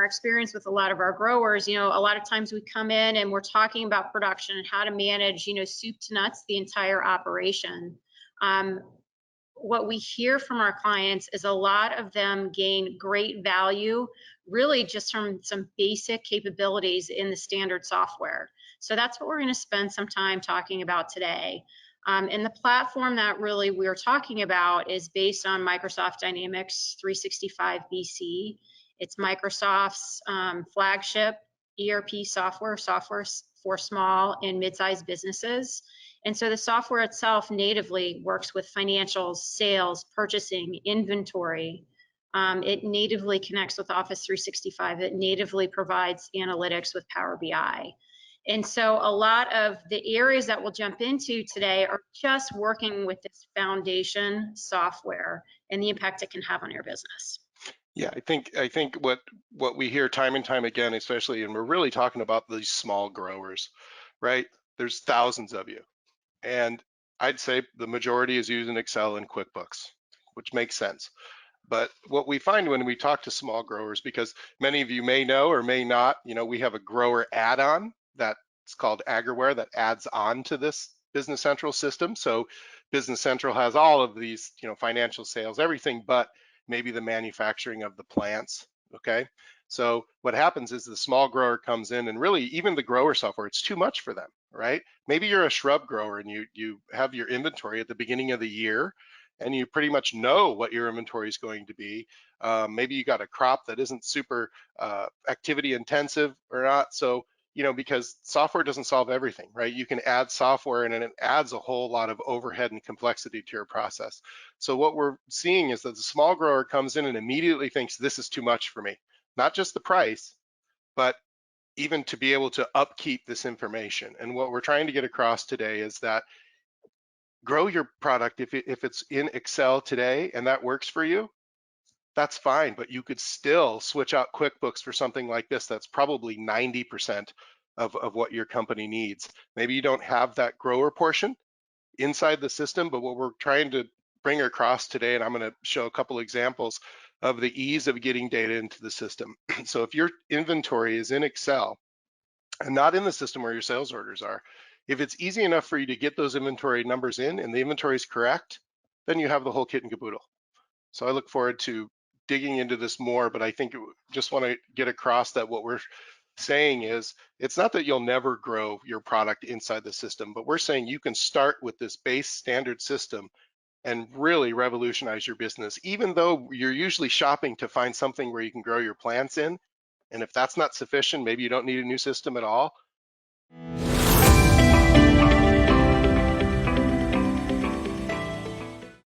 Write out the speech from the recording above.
our experience with a lot of our growers, a lot of times we come in and we're talking about production and how to manage, soup to nuts, the entire operation. What we hear from our clients is a lot of them gain great value really just from some basic capabilities in the standard software. So that's what we're going to spend some time talking about today. And the platform that really we're talking about is based on Microsoft Dynamics 365 BC. It's Microsoft's flagship ERP software for small and mid-sized businesses. And so the software itself natively works with financials, sales, purchasing, inventory. It natively connects with Office 365. It natively provides analytics with Power BI. And so a lot of the areas that we'll jump into today are just working with this foundation software and the impact it can have on your business. Yeah, I think what we hear time and time again, especially, and we're really talking about these small growers, right? There's thousands of you. And I'd say the majority is using Excel and QuickBooks, which makes sense. But what we find when we talk to small growers, because many of you may know or may not, we have a grower add-on that's called AgriWare that adds on to this Business Central system. So Business Central has all of these, financial, sales, everything, but maybe the manufacturing of the plants, okay? So what happens is the small grower comes in and really even the grower software, it's too much for them, right? Maybe you're a shrub grower and you have your inventory at the beginning of the year and you pretty much know what your inventory is going to be. Maybe you got a crop that isn't super activity intensive or not. So, because software doesn't solve everything, right? You can add software and it adds a whole lot of overhead and complexity to your process. So what we're seeing is that the small grower comes in and immediately thinks this is too much for me. Not just the price, but even to be able to upkeep this information. And what we're trying to get across today is that grow your product if it's in Excel today and that works for you, that's fine, but you could still switch out QuickBooks for something like this that's probably 90% of what your company needs. Maybe you don't have that grower portion inside the system, but what we're trying to bring across today, and I'm going to show a couple examples of the ease of getting data into the system. So if your inventory is in Excel and not in the system where your sales orders are, if it's easy enough for you to get those inventory numbers in and the inventory is correct, then you have the whole kit and caboodle. So I look forward to digging into this more, but I think just want to get across that what we're saying is it's not that you'll never grow your product inside the system, but we're saying you can start with this base standard system and really revolutionize your business, even though you're usually shopping to find something where you can grow your plants in. And if that's not sufficient, maybe you don't need a new system at all.